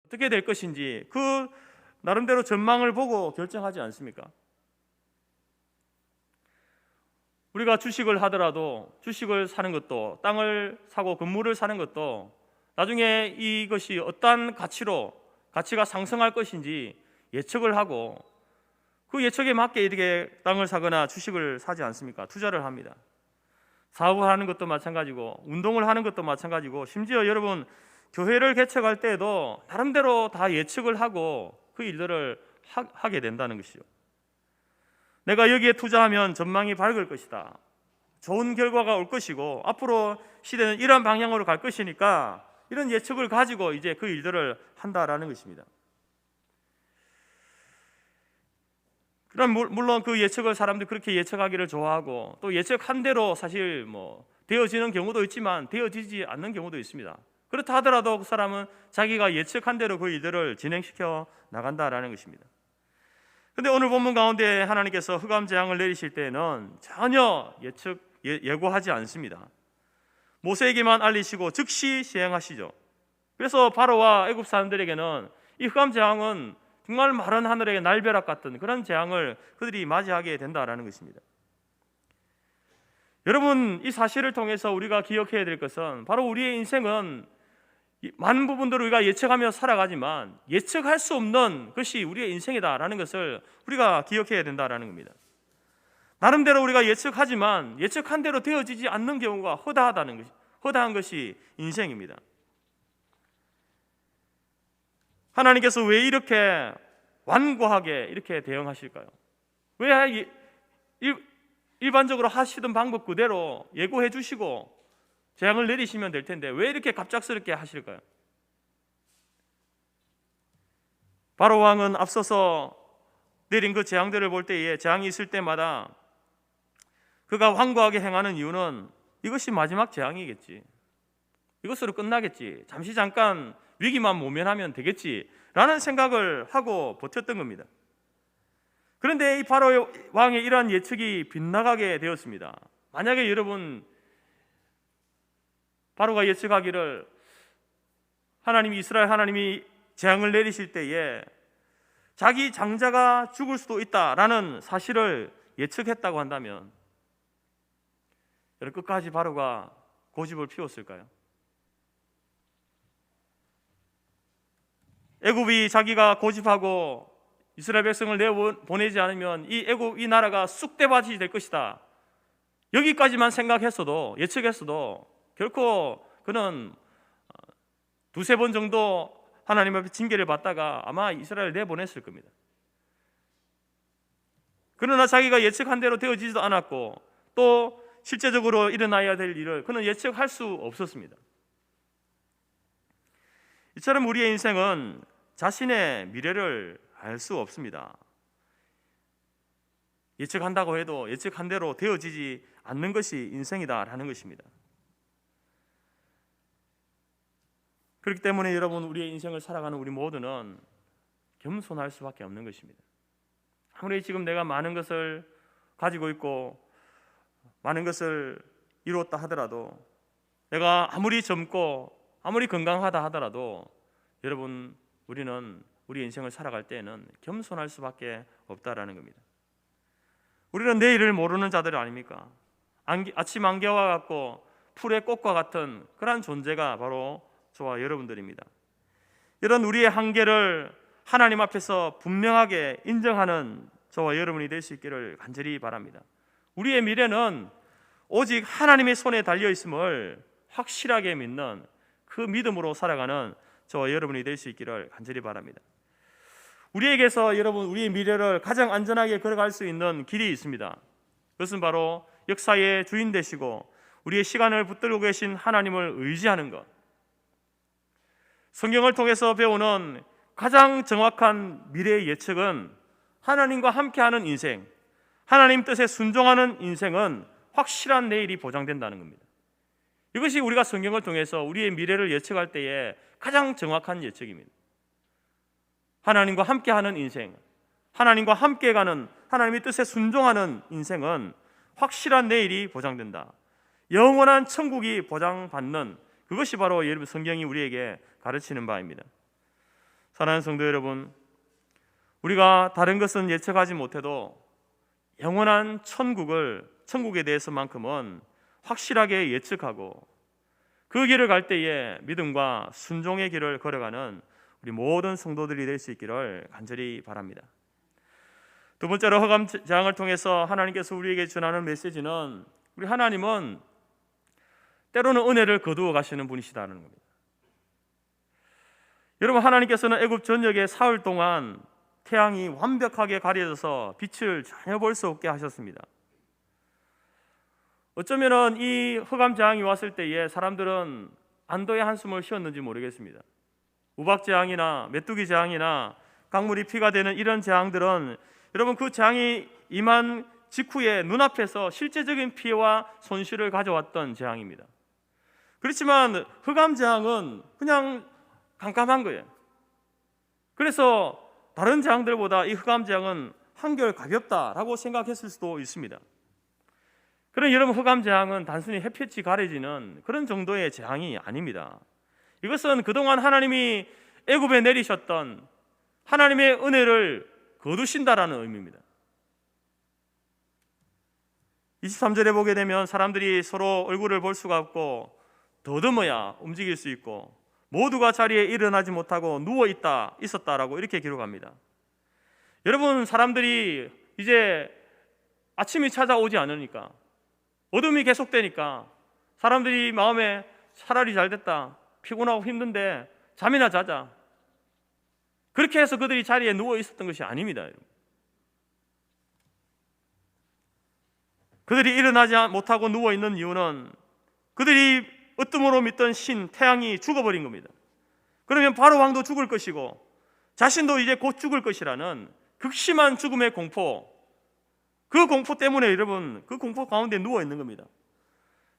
어떻게 될 것인지 그 나름대로 전망을 보고 결정하지 않습니까? 우리가 주식을 하더라도 주식을 사는 것도, 땅을 사고 건물을 사는 것도 나중에 이것이 어떠한 가치가 상승할 것인지 예측을 하고 그 예측에 맞게 이렇게 땅을 사거나 주식을 사지 않습니까? 투자를 합니다. 사업을 하는 것도 마찬가지고 운동을 하는 것도 마찬가지고, 심지어 여러분 교회를 개척할 때에도 나름대로 다 예측을 하고 그 일들을 하게 된다는 것이죠. 내가 여기에 투자하면 전망이 밝을 것이다, 좋은 결과가 올 것이고 앞으로 시대는 이런 방향으로 갈 것이니까 이런 예측을 가지고 이제 그 일들을 한다라는 것입니다. 그럼 물론 그 예측을 사람들이 그렇게 예측하기를 좋아하고 또 예측한 대로 사실 되어지는 경우도 있지만 되어지지 않는 경우도 있습니다. 그렇다 하더라도 그 사람은 자기가 예측한 대로 그 일들을 진행시켜 나간다라는 것입니다. 그런데 오늘 본문 가운데 하나님께서 흑암 재앙을 내리실 때에는 전혀 예고하지 않습니다. 모세에게만 알리시고 즉시 시행하시죠. 그래서 바로와 애굽 사람들에게는 이 흑암 재앙은 정말 마른 하늘의 날벼락 같은 그런 재앙을 그들이 맞이하게 된다라는 것입니다. 여러분, 이 사실을 통해서 우리가 기억해야 될 것은 바로 우리의 인생은 많은 부분들을 우리가 예측하며 살아가지만 예측할 수 없는 것이 우리의 인생이다라는 것을 우리가 기억해야 된다라는 겁니다. 나름대로 우리가 예측하지만 예측한 대로 되어지지 않는 경우가 허다한 것이 인생입니다. 하나님께서 왜 이렇게 완고하게 이렇게 대응하실까요? 왜 일반적으로 하시던 방법 그대로 예고해 주시고 재앙을 내리시면 될 텐데 왜 이렇게 갑작스럽게 하실까요? 바로 왕은 앞서서 내린 그 재앙들을 볼 때에, 재앙이 있을 때마다 그가 완고하게 행하는 이유는 이것이 마지막 재앙이겠지, 이것으로 끝나겠지, 잠깐 위기만 모면하면 되겠지 라는 생각을 하고 버텼던 겁니다. 그런데 이 바로 왕의 이러한 예측이 빗나가게 되었습니다. 만약에 여러분 바로가 예측하기를 이스라엘 하나님이 재앙을 내리실 때에 자기 장자가 죽을 수도 있다라는 사실을 예측했다고 한다면 여러분 끝까지 바로가 고집을 피웠을까요? 애굽이 자기가 고집하고 이스라엘 백성을 내보내지 않으면 이 나라가 쑥대밭이 될 것이다, 여기까지만 생각했어도, 예측했어도 결코 그는 두세 번 정도 하나님 앞에 징계를 받다가 아마 이스라엘을 내보냈을 겁니다. 그러나 자기가 예측한 대로 되어지지도 않았고 또 실제적으로 일어나야 될 일을 그는 예측할 수 없었습니다. 이처럼 우리의 인생은 자신의 미래를 알 수 없습니다. 예측한다고 해도 예측한 대로 되어지지 않는 것이 인생이다라는 것입니다. 그렇기 때문에 여러분, 우리의 인생을 살아가는 우리 모두는 겸손할 수밖에 없는 것입니다. 아무리 지금 내가 많은 것을 가지고 있고 많은 것을 이루었다 하더라도, 내가 아무리 젊고 아무리 건강하다 하더라도 여러분, 우리는 우리 인생을 살아갈 때에는 겸손할 수밖에 없다라는 겁니다. 우리는 내일을 모르는 자들 아닙니까? 아침 안개와 같고 풀의 꽃과 같은 그러한 존재가 바로 저와 여러분들입니다. 이런 우리의 한계를 하나님 앞에서 분명하게 인정하는 저와 여러분이 될 수 있기를 간절히 바랍니다. 우리의 미래는 오직 하나님의 손에 달려 있음을 확실하게 믿는 그 믿음으로 살아가는 저와 여러분이 될 수 있기를 간절히 바랍니다. 우리에게서 여러분, 우리의 미래를 가장 안전하게 걸어갈 수 있는 길이 있습니다. 그것은 바로 역사의 주인 되시고 우리의 시간을 붙들고 계신 하나님을 의지하는 것. 성경을 통해서 배우는 가장 정확한 미래의 예측은 하나님과 함께하는 인생, 하나님 뜻에 순종하는 인생은 확실한 내일이 보장된다는 겁니다. 이것이 우리가 성경을 통해서 우리의 미래를 예측할 때에 가장 정확한 예측입니다. 하나님과 함께하는 인생, 하나님과 함께 가는, 하나님의 뜻에 순종하는 인생은 확실한 내일이 보장된다, 영원한 천국이 보장받는, 그것이 바로 여러분 성경이 우리에게 가르치는 바입니다. 사랑하는 성도 여러분, 우리가 다른 것은 예측하지 못해도 영원한 천국에 대해서만큼은 확실하게 예측하고 그 길을 갈 때에 믿음과 순종의 길을 걸어가는 우리 모든 성도들이 될 수 있기를 간절히 바랍니다. 두 번째로 흑암 재앙을 통해서 하나님께서 우리에게 전하는 메시지는 우리 하나님은 때로는 은혜를 거두어 가시는 분이시다는 겁니다. 여러분, 하나님께서는 애굽 전역에 사흘 동안 태양이 완벽하게 가려져서 빛을 전혀 볼 수 없게 하셨습니다. 어쩌면은 이 흑암 재앙이 왔을 때에 사람들은 안도의 한숨을 쉬었는지 모르겠습니다. 우박 재앙이나 메뚜기 재앙이나 강물이 피가 되는 이런 재앙들은 여러분, 그 재앙이 임한 직후에 눈앞에서 실제적인 피해와 손실을 가져왔던 재앙입니다. 그렇지만 흑암 재앙은 그냥 깜깜한 거예요. 그래서 다른 재앙들보다 이 흑암 재앙은 한결 가볍다라고 생각했을 수도 있습니다. 그런 여러분, 흑암 재앙은 단순히 햇볕이 가려지는 그런 정도의 재앙이 아닙니다. 이것은 그동안 하나님이 애굽에 내리셨던 하나님의 은혜를 거두신다라는 의미입니다. 23절에 보게 되면 사람들이 서로 얼굴을 볼 수가 없고 더듬어야 움직일 수 있고 모두가 자리에 일어나지 못하고 누워 있었다라고 이렇게 기록합니다. 여러분, 사람들이 이제 아침이 찾아오지 않으니까, 어둠이 계속되니까 사람들이 마음에 차라리 잘됐다, 피곤하고 힘든데 잠이나 자자, 그렇게 해서 그들이 자리에 누워 있었던 것이 아닙니다. 그들이 일어나지 못하고 누워 있는 이유는 그들이 으뜸으로 믿던 신 태양이 죽어버린 겁니다. 그러면 바로 왕도 죽을 것이고 자신도 이제 곧 죽을 것이라는 극심한 죽음의 공포, 그 공포 때문에 여러분, 그 공포 가운데 누워 있는 겁니다.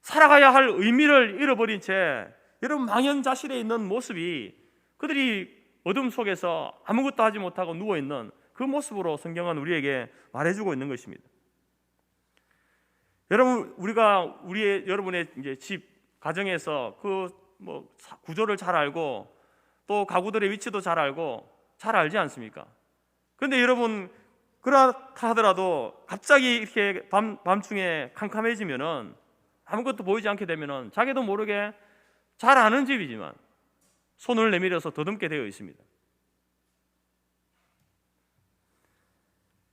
살아가야 할 의미를 잃어버린 채 여러분, 망연자실에 있는 모습이 그들이 어둠 속에서 아무것도 하지 못하고 누워 있는 그 모습으로 성경은 우리에게 말해주고 있는 것입니다. 여러분, 우리가 여러분의 이제 집 가정에서 그 구조를 잘 알고 또 가구들의 위치도 잘 알고 잘 알지 않습니까? 그런데 여러분, 그렇다 하더라도 갑자기 이렇게 밤중에 캄캄해지면은 아무것도 보이지 않게 되면은 자기도 모르게 잘 아는 집이지만 손을 내밀어서 더듬게 되어 있습니다.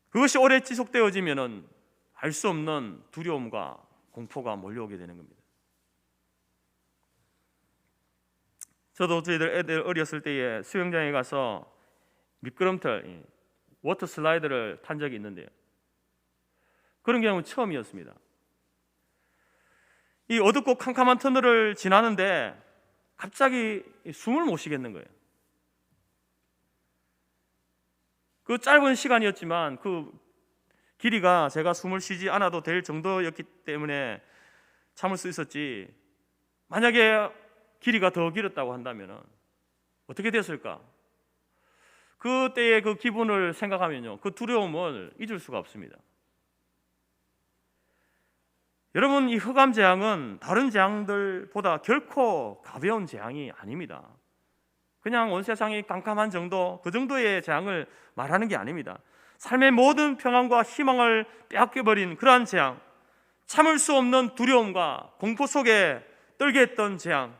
그것이 오래 지속되어지면은 알 수 없는 두려움과 공포가 몰려오게 되는 겁니다. 저도 저희들 애들 어렸을 때에 수영장에 가서 미끄럼틀, 워터 슬라이드를 탄 적이 있는데요, 그런 경우는 처음이었습니다. 이 어둡고 캄캄한 터널을 지나는데 갑자기 숨을 못 쉬겠는 거예요. 그 짧은 시간이었지만 그 길이가 제가 숨을 쉬지 않아도 될 정도였기 때문에 참을 수 있었지, 만약에 길이가 더 길었다고 한다면 어떻게 됐을까? 그때의 그 기분을 생각하면요, 그 두려움을 잊을 수가 없습니다. 여러분, 이 흑암 재앙은 다른 재앙들보다 결코 가벼운 재앙이 아닙니다. 그냥 온 세상이 깜깜한 정도, 그 정도의 재앙을 말하는 게 아닙니다. 삶의 모든 평안과 희망을 빼앗겨버린 그러한 재앙, 참을 수 없는 두려움과 공포 속에 떨게 했던 재앙,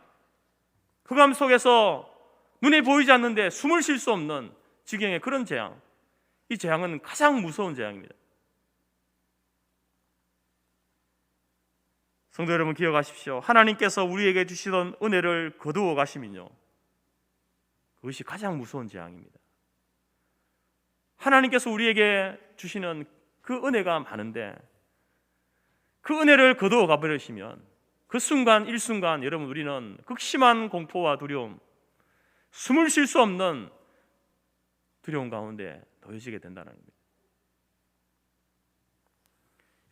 흑암 속에서 눈에 보이지 않는데 숨을 쉴 수 없는 지경의 그런 재앙, 이 재앙은 가장 무서운 재앙입니다. 성도 여러분, 기억하십시오. 하나님께서 우리에게 주시던 은혜를 거두어 가시면요, 그것이 가장 무서운 재앙입니다. 하나님께서 우리에게 주시는 그 은혜가 많은데 그 은혜를 거두어 가버리시면 그 순간 일순간 여러분, 우리는 극심한 공포와 두려움, 숨을 쉴 수 없는 두려움 가운데 놓여지게 된다는 겁니다.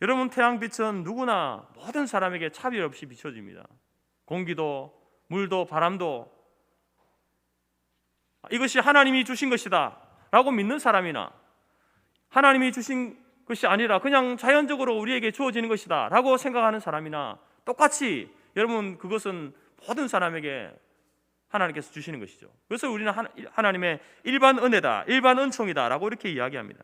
여러분, 태양빛은 누구나 모든 사람에게 차별 없이 비춰집니다. 공기도 물도 바람도 이것이 하나님이 주신 것이다 라고 믿는 사람이나 하나님이 주신 것이 아니라 그냥 자연적으로 우리에게 주어지는 것이다 라고 생각하는 사람이나 똑같이 여러분, 그것은 모든 사람에게 하나님께서 주시는 것이죠. 그래서 우리는 하나님의 일반 은혜다, 일반 은총이다라고 이렇게 이야기합니다.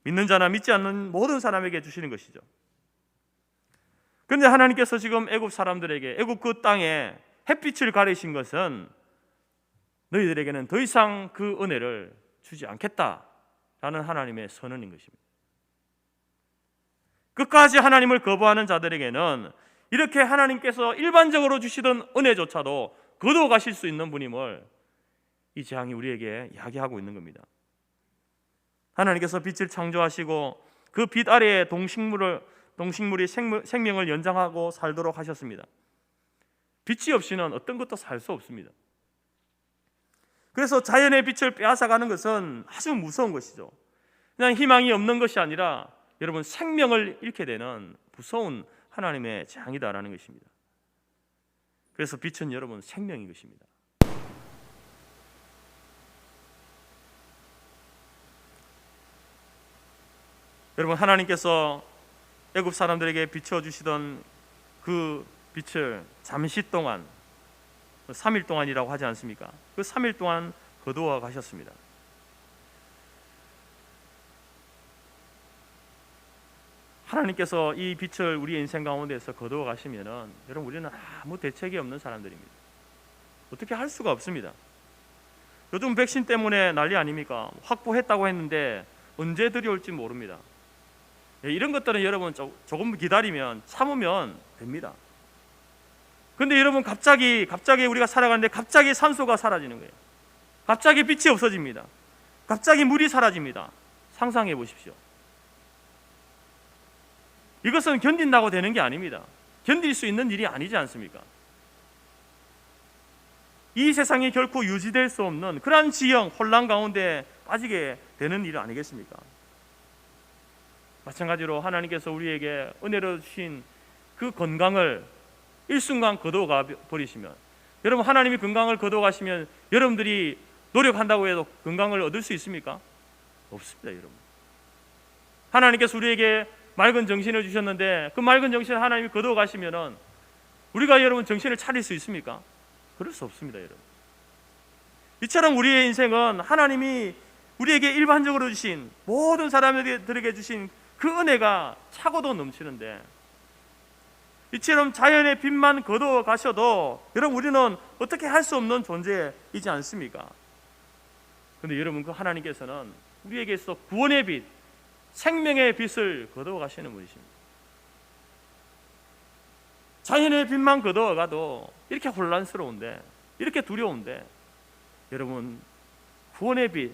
믿는 자나 믿지 않는 모든 사람에게 주시는 것이죠. 그런데 하나님께서 지금 애굽 사람들에게, 애굽 그 땅에 햇빛을 가리신 것은 너희들에게는 더 이상 그 은혜를 주지 않겠다라는 하나님의 선언인 것입니다. 끝까지 하나님을 거부하는 자들에게는 이렇게 하나님께서 일반적으로 주시던 은혜조차도 거두어 가실 수 있는 분임을 이 재앙이 우리에게 이야기하고 있는 겁니다. 하나님께서 빛을 창조하시고 그 빛 아래에 동식물이 생명을 연장하고 살도록 하셨습니다. 빛이 없이는 어떤 것도 살 수 없습니다. 그래서 자연의 빛을 빼앗아가는 것은 아주 무서운 것이죠. 그냥 희망이 없는 것이 아니라 여러분 생명을 잃게 되는 무서운 하나님의 재앙이다라는 것입니다. 그래서 빛은 여러분 생명인 것입니다. 여러분 하나님께서 애굽 사람들에게 비춰주시던 그 빛을 잠시 동안 3일 동안이라고 하지 않습니까? 그 3일 동안 거두어 가셨습니다. 하나님께서 이 빛을 우리 인생 가운데서 거두어 가시면은 여러분 우리는 아무 대책이 없는 사람들입니다. 어떻게 할 수가 없습니다. 요즘 백신 때문에 난리 아닙니까? 확보했다고 했는데 언제 들여올지 모릅니다. 이런 것들은 여러분 조금 기다리면 참으면 됩니다. 근데 여러분 갑자기 우리가 살아가는데 갑자기 산소가 사라지는 거예요. 갑자기 빛이 없어집니다. 갑자기 물이 사라집니다. 상상해 보십시오. 이것은 견딘다고 되는 게 아닙니다. 견딜 수 있는 일이 아니지 않습니까? 이 세상이 결코 유지될 수 없는 그러한 지형, 혼란 가운데 빠지게 되는 일 아니겠습니까? 마찬가지로 하나님께서 우리에게 은혜로 주신 그 건강을 일순간 거두어 버리시면, 여러분 하나님이 건강을 거두어 가시면 여러분들이 노력한다고 해도 건강을 얻을 수 있습니까? 없습니다. 여러분 하나님께서 우리에게 맑은 정신을 주셨는데 그 맑은 정신을 하나님이 거두어 가시면은 우리가 여러분 정신을 차릴 수 있습니까? 그럴 수 없습니다. 여러분 이처럼 우리의 인생은 하나님이 우리에게 일반적으로 주신 모든 사람들에게 주신 그 은혜가 차고도 넘치는데 이처럼 자연의 빛만 거두어 가셔도 여러분 우리는 어떻게 할 수 없는 존재이지 않습니까? 그런데 여러분 그 하나님께서는 우리에게서 구원의 빛, 생명의 빛을 거두어 가시는 분이십니다. 자연의 빛만 거두어 가도 이렇게 혼란스러운데, 이렇게 두려운데 여러분 구원의 빛,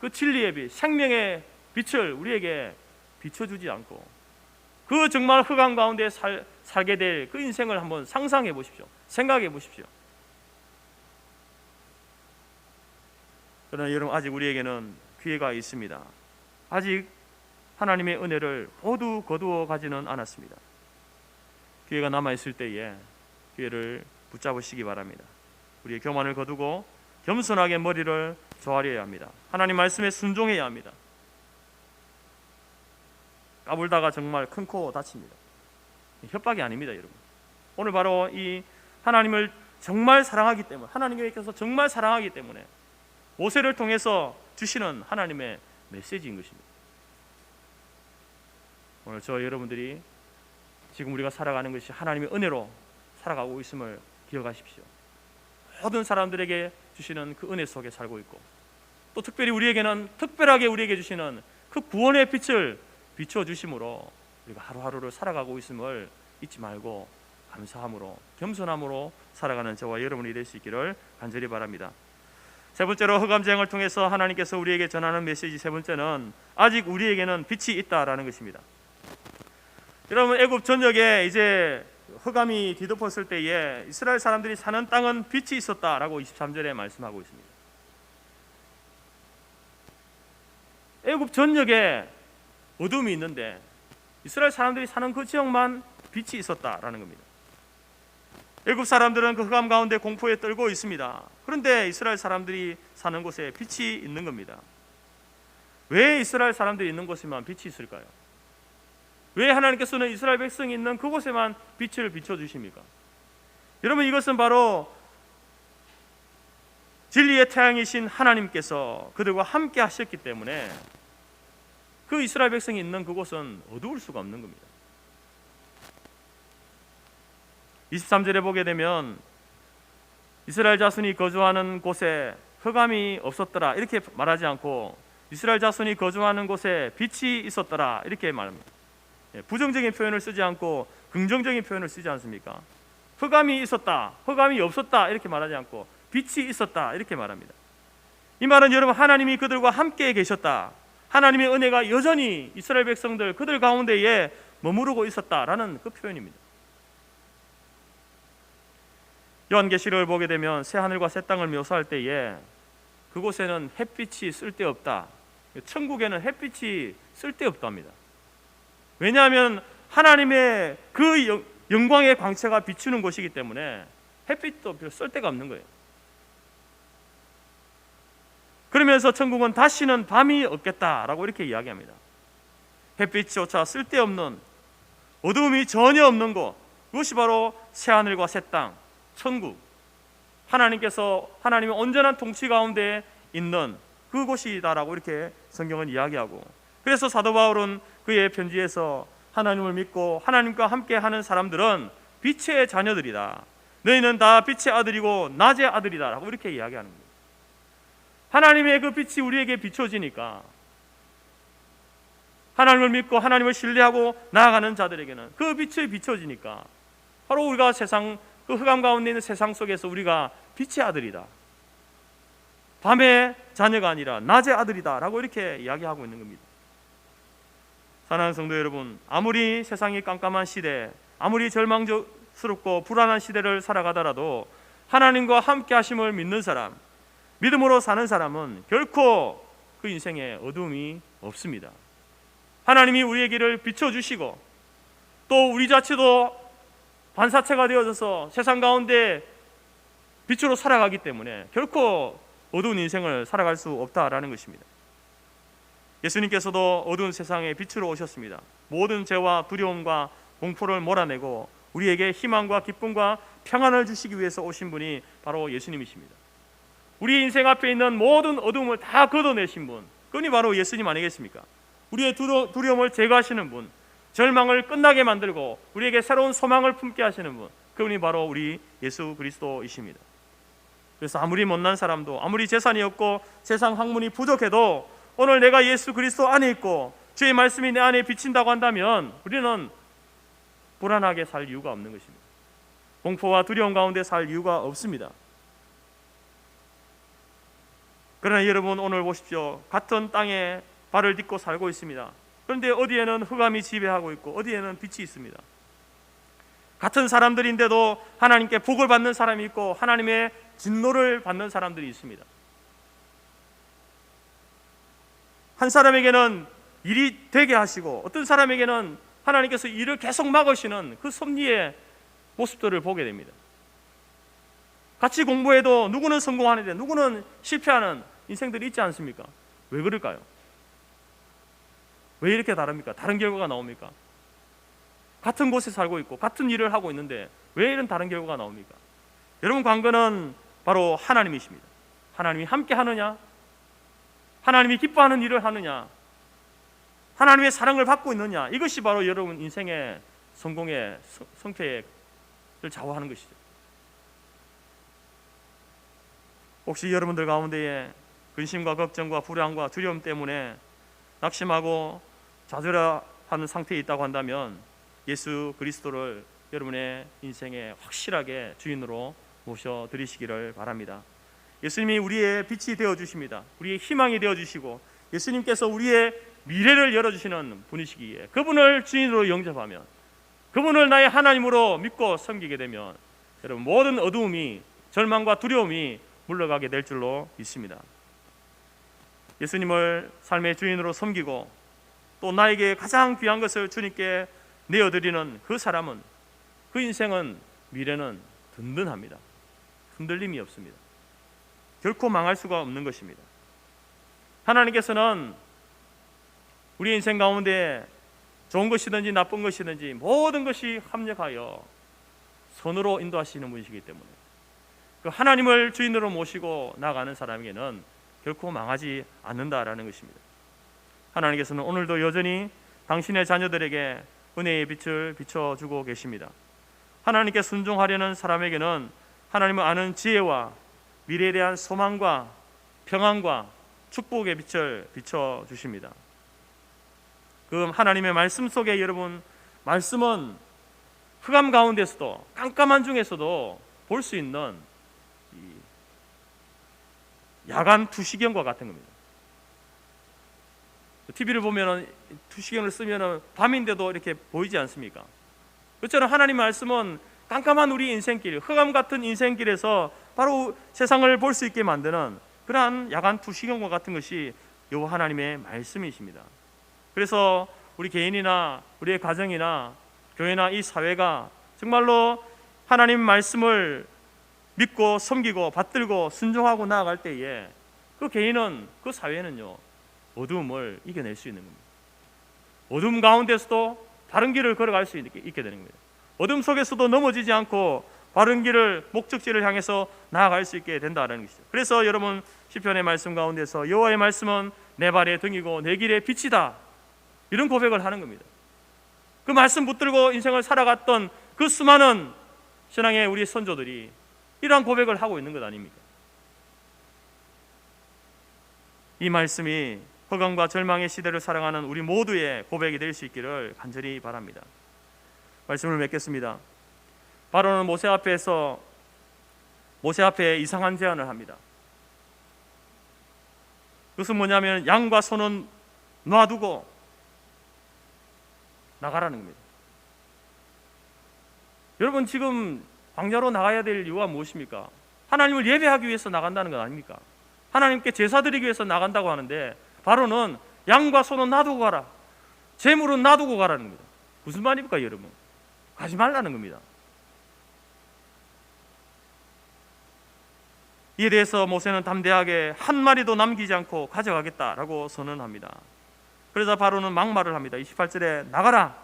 그 진리의 빛, 생명의 빛을 우리에게 비춰주지 않고 그 정말 흑암 가운데 살게 될 그 인생을 한번 상상해 보십시오. 생각해 보십시오. 그러나 여러분 아직 우리에게는 기회가 있습니다. 아직 하나님의 은혜를 모두 거두어 가지는 않았습니다. 기회가 남아있을 때에 기회를 붙잡으시기 바랍니다. 우리의 교만을 거두고 겸손하게 머리를 조아려야 합니다. 하나님 말씀에 순종해야 합니다. 까불다가 정말 큰 코 다칩니다. 협박이 아닙니다. 여러분 오늘 바로 이 하나님을 정말 사랑하기 때문에, 하나님께서 정말 사랑하기 때문에 모세를 통해서 주시는 하나님의 메시지인 것입니다. 오늘 저 여러분들이 지금 우리가 살아가는 것이 하나님의 은혜로 살아가고 있음을 기억하십시오. 모든 사람들에게 주시는 그 은혜 속에 살고 있고 또 특별히 우리에게는 특별하게 우리에게 주시는 그 구원의 빛을 비춰주심으로 우리가 하루하루를 살아가고 있음을 잊지 말고 감사함으로 겸손함으로 살아가는 저와 여러분이 될 수 있기를 간절히 바랍니다. 세 번째로 흑암재앙을 통해서 하나님께서 우리에게 전하는 메시지 세 번째는 아직 우리에게는 빛이 있다라는 것입니다. 여러분 애굽 전역에 이제 흑암이 뒤덮었을 때에 이스라엘 사람들이 사는 땅은 빛이 있었다라고 23절에 말씀하고 있습니다. 애굽 전역에 어둠이 있는데 이스라엘 사람들이 사는 그 지역만 빛이 있었다라는 겁니다. 애굽 사람들은 그 흑암 가운데 공포에 떨고 있습니다. 그런데 이스라엘 사람들이 사는 곳에 빛이 있는 겁니다. 왜 이스라엘 사람들이 있는 곳에만 빛이 있을까요? 왜 하나님께서는 이스라엘 백성이 있는 그곳에만 빛을 비춰주십니까? 여러분 이것은 바로 진리의 태양이신 하나님께서 그들과 함께 하셨기 때문에 그 이스라엘 백성이 있는 그곳은 어두울 수가 없는 겁니다. 23절에 보게 되면 이스라엘 자손이 거주하는 곳에 흑암이 없었더라 이렇게 말하지 않고 이스라엘 자손이 거주하는 곳에 빛이 있었더라 이렇게 말합니다. 부정적인 표현을 쓰지 않고 긍정적인 표현을 쓰지 않습니까? 흑암이 있었다, 흑암이 없었다 이렇게 말하지 않고 빛이 있었다 이렇게 말합니다. 이 말은 여러분 하나님이 그들과 함께 계셨다, 하나님의 은혜가 여전히 이스라엘 백성들 그들 가운데에 머무르고 있었다라는 그 표현입니다. 요한계시록을 보게 되면 새 하늘과 새 땅을 묘사할 때에 그곳에는 햇빛이 쓸데없다, 천국에는 햇빛이 쓸데없답니다. 왜냐하면 하나님의 그 영광의 광채가 비추는 곳이기 때문에 햇빛도 별 쓸데가 없는 거예요. 그러면서 천국은 다시는 밤이 없겠다라고 이렇게 이야기합니다. 햇빛조차 쓸데없는, 어두움이 전혀 없는 곳, 그것이 바로 새하늘과 새 땅, 천국, 하나님의 온전한 통치 가운데 있는 그곳이다라고 이렇게 성경은 이야기하고, 그래서 사도 바울은 그의 편지에서 하나님을 믿고 하나님과 함께하는 사람들은 빛의 자녀들이다, 너희는 다 빛의 아들이고 낮의 아들이다 라고 이렇게 이야기하는 거예요. 하나님의 그 빛이 우리에게 비춰지니까, 하나님을 믿고 하나님을 신뢰하고 나아가는 자들에게는 그 빛이 비춰지니까 바로 우리가 그 흑암 가운데 있는 세상 속에서 우리가 빛의 아들이다, 밤의 자녀가 아니라 낮의 아들이다 라고 이렇게 이야기하고 있는 겁니다. 사랑하는 성도 여러분, 아무리 세상이 깜깜한 시대, 아무리 절망스럽고 불안한 시대를 살아가더라도 하나님과 함께 하심을 믿는 사람, 믿음으로 사는 사람은 결코 그 인생에 어두움이 없습니다. 하나님이 우리의 길을 비춰주시고 또 우리 자체도 반사체가 되어져서 세상 가운데 빛으로 살아가기 때문에 결코 어두운 인생을 살아갈 수 없다라는 것입니다. 예수님께서도 어두운 세상에 빛으로 오셨습니다. 모든 죄와 두려움과 공포를 몰아내고 우리에게 희망과 기쁨과 평안을 주시기 위해서 오신 분이 바로 예수님이십니다. 우리 인생 앞에 있는 모든 어두움을 다 걷어내신 분, 그분이 바로 예수님 아니겠습니까? 우리의 두려움을 제거하시는 분, 절망을 끝나게 만들고 우리에게 새로운 소망을 품게 하시는 분, 그분이 바로 우리 예수 그리스도이십니다. 그래서 아무리 못난 사람도, 아무리 재산이 없고 세상 학문이 부족해도 오늘 내가 예수 그리스도 안에 있고 주의 말씀이 내 안에 비친다고 한다면 우리는 불안하게 살 이유가 없는 것입니다. 공포와 두려움 가운데 살 이유가 없습니다. 그러나 여러분, 오늘 보십시오. 같은 땅에 발을 딛고 살고 있습니다. 그런데 어디에는 흑암이 지배하고 있고 어디에는 빛이 있습니다. 같은 사람들인데도 하나님께 복을 받는 사람이 있고 하나님의 진노를 받는 사람들이 있습니다. 한 사람에게는 일이 되게 하시고 어떤 사람에게는 하나님께서 일을 계속 막으시는 그 섭리의 모습들을 보게 됩니다. 같이 공부해도 누구는 성공하는데 누구는 실패하는 인생들이 있지 않습니까? 왜 그럴까요? 왜 이렇게 다릅니까? 다른 결과가 나옵니까? 같은 곳에 살고 있고 같은 일을 하고 있는데 왜 이런 다른 결과가 나옵니까? 여러분, 관건은 바로 하나님이십니다. 하나님이 함께 하느냐, 하나님이 기뻐하는 일을 하느냐, 하나님의 사랑을 받고 있느냐, 이것이 바로 여러분 인생의 성공의 성패를 좌우하는 것이죠. 혹시 여러분들 가운데에 근심과 걱정과 불안과 두려움 때문에 낙심하고 좌절하는 상태에 있다고 한다면 예수 그리스도를 여러분의 인생에 확실하게 주인으로 모셔드리시기를 바랍니다. 예수님이 우리의 빛이 되어주십니다. 우리의 희망이 되어주시고 예수님께서 우리의 미래를 열어주시는 분이시기에 그분을 주인으로 영접하면, 그분을 나의 하나님으로 믿고 섬기게 되면 여러분 모든 어두움이, 절망과 두려움이 물러가게 될 줄로 믿습니다. 예수님을 삶의 주인으로 섬기고 또 나에게 가장 귀한 것을 주님께 내어드리는 그 사람은, 그 인생은, 미래는 든든합니다. 흔들림이 없습니다. 결코 망할 수가 없는 것입니다. 하나님께서는 우리 인생 가운데 좋은 것이든지 나쁜 것이든지 모든 것이 합력하여 선으로 인도하시는 분이시기 때문에 그 하나님을 주인으로 모시고 나가는 사람에게는 결코 망하지 않는다라는 것입니다. 하나님께서는 오늘도 여전히 당신의 자녀들에게 은혜의 빛을 비춰주고 계십니다. 하나님께 순종하려는 사람에게는 하나님을 아는 지혜와 미래에 대한 소망과 평안과 축복의 빛을 비춰주십니다. 그 하나님의 말씀 속에 여러분, 말씀은 흑암 가운데서도 깜깜한 중에서도 볼 수 있는 야간 투시경과 같은 겁니다. TV를 보면 투시경을 쓰면 밤인데도 이렇게 보이지 않습니까? 그처럼 하나님 말씀은 깜깜한 우리 인생길, 흑암 같은 인생길에서 바로 세상을 볼 수 있게 만드는 그러한 야간 투시경과 같은 것이 여호와 하나님의 말씀이십니다. 그래서 우리 개인이나 우리의 가정이나 교회나 이 사회가 정말로 하나님 말씀을 믿고 섬기고 받들고 순종하고 나아갈 때에 그 개인은, 그 사회는요, 어두움을 이겨낼 수 있는 겁니다. 어둠 가운데서도 바른 길을 걸어갈 수 있게 되는 겁니다. 어둠 속에서도 넘어지지 않고 바른 길을, 목적지를 향해서 나아갈 수 있게 된다는 것이죠. 그래서 여러분, 시편의 말씀 가운데서 여호와의 말씀은 내 발의 등이고 내 길의 빛이다, 이런 고백을 하는 겁니다. 그 말씀 붙들고 인생을 살아갔던 그 수많은 신앙의 우리 선조들이 이러한 고백을 하고 있는 것 아닙니까? 이 말씀이 허강과 절망의 시대를 살아가는 우리 모두의 고백이 될 수 있기를 간절히 바랍니다. 말씀을 맺겠습니다. 바로는 모세 앞에 이상한 제안을 합니다. 그것은 뭐냐면 양과 소는 놔두고 나가라는 겁니다. 여러분, 지금 광야로 나가야 될 이유가 무엇입니까? 하나님을 예배하기 위해서 나간다는 것 아닙니까? 하나님께 제사 드리기 위해서 나간다고 하는데 바로는 양과 소는 놔두고 가라, 재물은 놔두고 가라는 겁니다. 무슨 말입니까 여러분? 가지 말라는 겁니다. 이에 대해서 모세는 담대하게 한 마리도 남기지 않고 가져가겠다라고 선언합니다. 그러자 바로는 막말을 합니다. 28절에 나가라,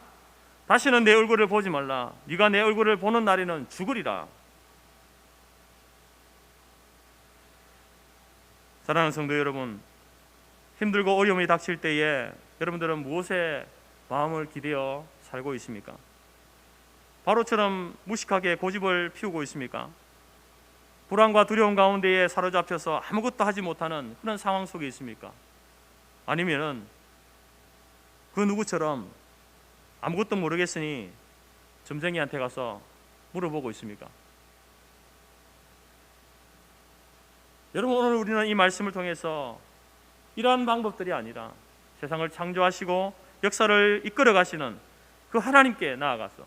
다시는 내 얼굴을 보지 말라, 네가 내 얼굴을 보는 날에는 죽으리라. 사랑하는 성도 여러분, 힘들고 어려움이 닥칠 때에 여러분들은 무엇에 마음을 기대어 살고 있습니까? 바로처럼 무식하게 고집을 피우고 있습니까? 불안과 두려움 가운데에 사로잡혀서 아무것도 하지 못하는 그런 상황 속에 있습니까? 아니면은 그 누구처럼 아무것도 모르겠으니 점쟁이한테 가서 물어보고 있습니까? 여러분, 오늘 우리는 이 말씀을 통해서 이러한 방법들이 아니라 세상을 창조하시고 역사를 이끌어 가시는 그 하나님께 나아가서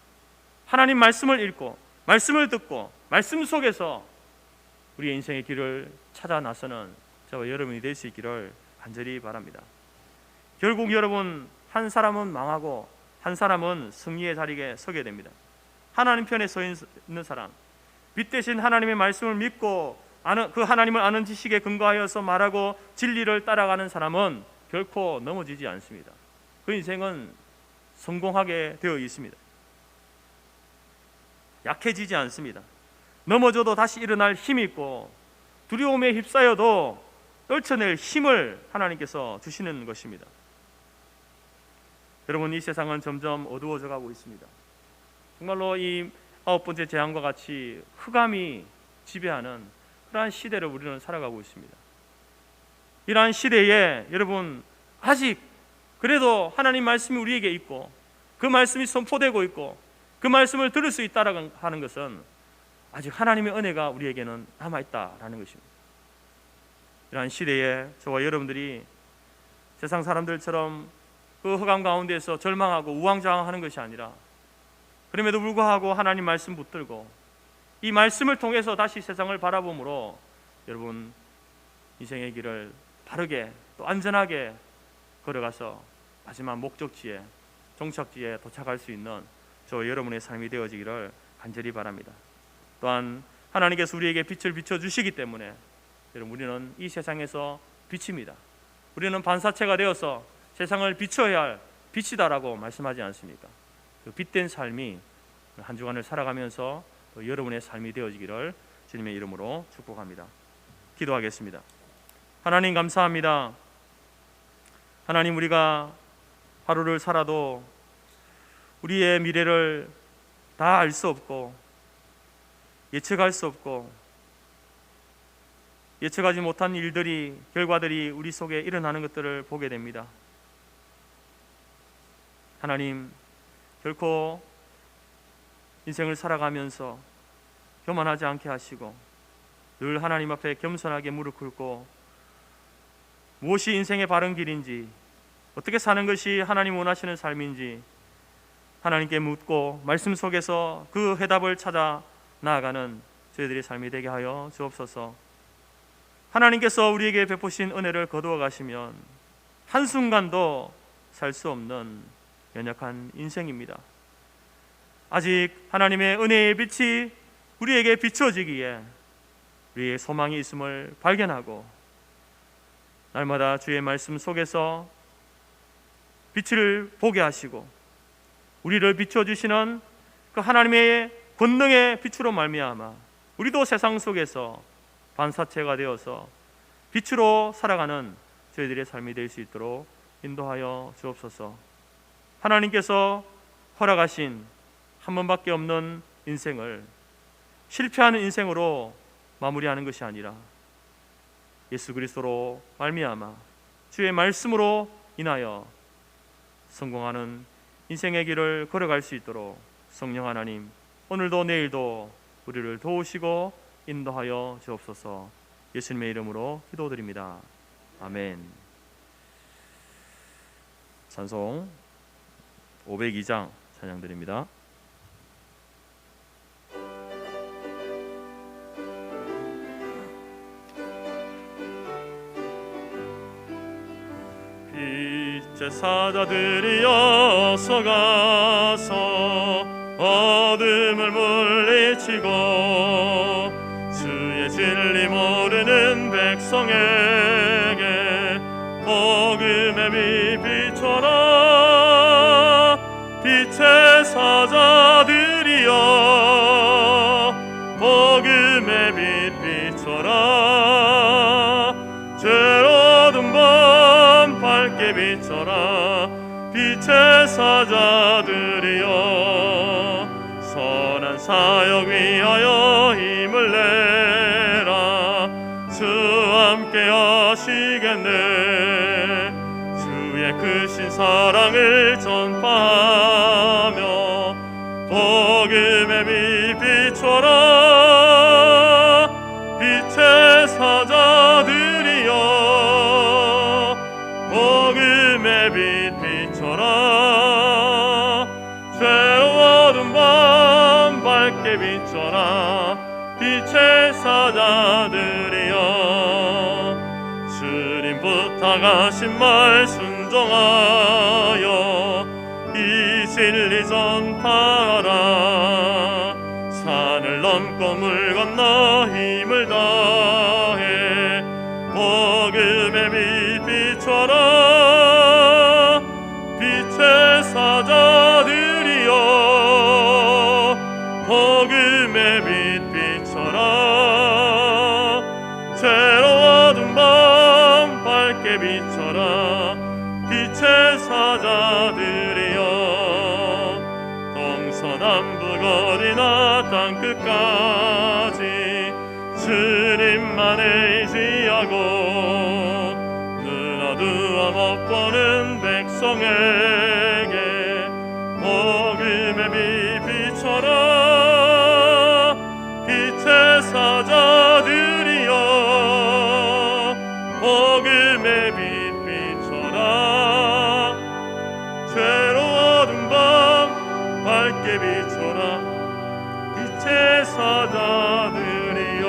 하나님 말씀을 읽고 말씀을 듣고 말씀 속에서 우리의 인생의 길을 찾아 나서는 저와 여러분이 될 수 있기를 간절히 바랍니다. 결국 여러분, 한 사람은 망하고 한 사람은 승리의 자리에 서게 됩니다. 하나님 편에 서 있는 사람, 빛 대신 하나님의 말씀을 믿고 그 하나님을 아는 지식에 근거하여서 말하고 진리를 따라가는 사람은 결코 넘어지지 않습니다. 그 인생은 성공하게 되어 있습니다. 약해지지 않습니다. 넘어져도 다시 일어날 힘이 있고 두려움에 휩싸여도 떨쳐낼 힘을 하나님께서 주시는 것입니다. 여러분, 이 세상은 점점 어두워져 가고 있습니다. 정말로 이 9번째 재앙과 같이 흑암이 지배하는 그러한 시대를 우리는 살아가고 있습니다. 이러한 시대에 여러분, 아직 그래도 하나님 말씀이 우리에게 있고 그 말씀이 선포되고 있고 그 말씀을 들을 수 있다라는 하는 것은 아직 하나님의 은혜가 우리에게는 남아있다라는 것입니다. 이러한 시대에 저와 여러분들이 세상 사람들처럼 그 흑암 가운데에서 절망하고 우왕좌왕하는 것이 아니라 그럼에도 불구하고 하나님 말씀 붙들고 이 말씀을 통해서 다시 세상을 바라봄으로 여러분, 인생의 길을 바르게 또 안전하게 걸어가서 마지막 목적지에, 종착지에 도착할 수 있는 저 여러분의 삶이 되어지기를 간절히 바랍니다. 또한 하나님께서 우리에게 빛을 비춰주시기 때문에 여러분, 우리는 이 세상에서 빛입니다. 우리는 반사체가 되어서 세상을 비춰야 할 빛이다라고 말씀하지 않습니까? 그 빛된 삶이 한 주간을 살아가면서 여러분의 삶이 되어지기를 주님의 이름으로 축복합니다. 기도하겠습니다. 하나님 감사합니다. 하나님, 우리가 하루를 살아도 우리의 미래를 다 알 수 없고 예측할 수 없고 예측하지 못한 일들이, 결과들이 우리 속에 일어나는 것들을 보게 됩니다. 하나님, 결코 인생을 살아가면서 교만하지 않게 하시고 늘 하나님 앞에 겸손하게 무릎 꿇고 무엇이 인생의 바른 길인지, 어떻게 사는 것이 하나님 원하시는 삶인지 하나님께 묻고 말씀 속에서 그 해답을 찾아 나아가는 저희들의 삶이 되게 하여 주옵소서. 하나님께서 우리에게 베푸신 은혜를 거두어 가시면 한순간도 살 수 없는 연약한 인생입니다. 아직 하나님의 은혜의 빛이 우리에게 비춰지기에 우리의 소망이 있음을 발견하고 날마다 주의 말씀 속에서 빛을 보게 하시고 우리를 비춰주시는 그 하나님의 권능의 빛으로 말미암아 우리도 세상 속에서 반사체가 되어서 빛으로 살아가는 저희들의 삶이 될 수 있도록 인도하여 주옵소서. 하나님께서 허락하신 한 번밖에 없는 인생을 실패하는 인생으로 마무리하는 것이 아니라 예수 그리스도로 말미암아 주의 말씀으로 인하여 성공하는 인생의 길을 걸어갈 수 있도록 성령 하나님, 오늘도 내일도 우리를 도우시고 인도하여 주옵소서. 예수님의 이름으로 기도드립니다. 아멘. 찬송 502장 찬양드립니다. 빛의 사자들이 어서 가서 어둠을 물리치고 주의 진리 모르는 백성에게 복음의 빛 비춰라. 빛의 사자들이여 복음의 빛 비춰라. 죄로운 밤 밝게 비춰라. 빛의 사자들이여 선한 사역 위하여 힘을 내라. 주와 함께 하시겠네. 주의 크신 사랑을 전파하며 복음의 빛 비춰라. 빛의 사자들이여 복음의 빛 비춰라. 죄로운 밤 밝게 비춰라. 빛의 사자들이여 주님 부탁하신 말 순종하여 이 진리 전파하라. 산을 넘고 물 건너 힘을 다해 복음의 빛 비춰라. 빛의 사자들이여 복음의 빛 비춰라. 죄로운 밤 밝게 비춰라. 빛의 사자들이여 동서남북어디나 땅끝까지 주님만 의지하고 눈 어두워 못 보는 백성에게 복음의 빛 비춰라. 빛의 사자들이여 복음의 빛 비춰라. 죄로운 밤 밝게 비춰라. 빛의 사자들이여.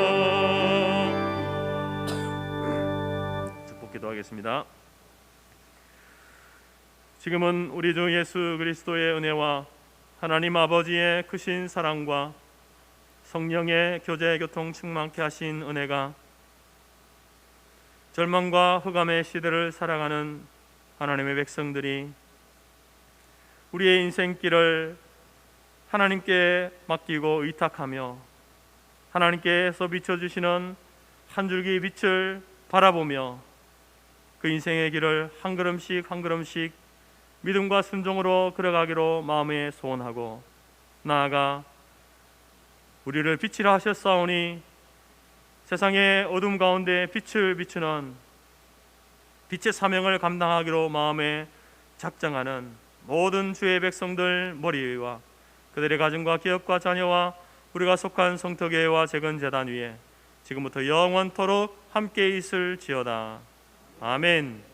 축복 기도하겠습니다. 지금은 우리 주 예수 그리스도의 은혜와 하나님 아버지의 크신 사랑과 성령의 교제 교통 충만케 하신 은혜가 절망과 흑암의 시대를 살아가는 하나님의 백성들이 우리의 인생길을 하나님께 맡기고 의탁하며 하나님께서 비춰주시는 한 줄기 빛을 바라보며 그 인생의 길을 한 걸음씩 한 걸음씩 믿음과 순종으로 걸어가기로 마음에 소원하고, 나아가 우리를 빛이라 하셨사오니 세상의 어둠 가운데 빛을 비추는 빛의 사명을 감당하기로 마음에 작정하는 모든 주의 백성들 머리 위와 그들의 가정과 기업과 자녀와 우리가 속한 성터교회와 재건재단 위에 지금부터 영원토록 함께 있을지어다. 아멘.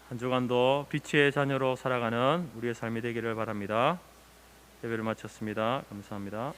한 주간도 빛의 자녀로 살아가는 우리의 삶이 되기를 바랍니다. 예배를 마쳤습니다. 감사합니다.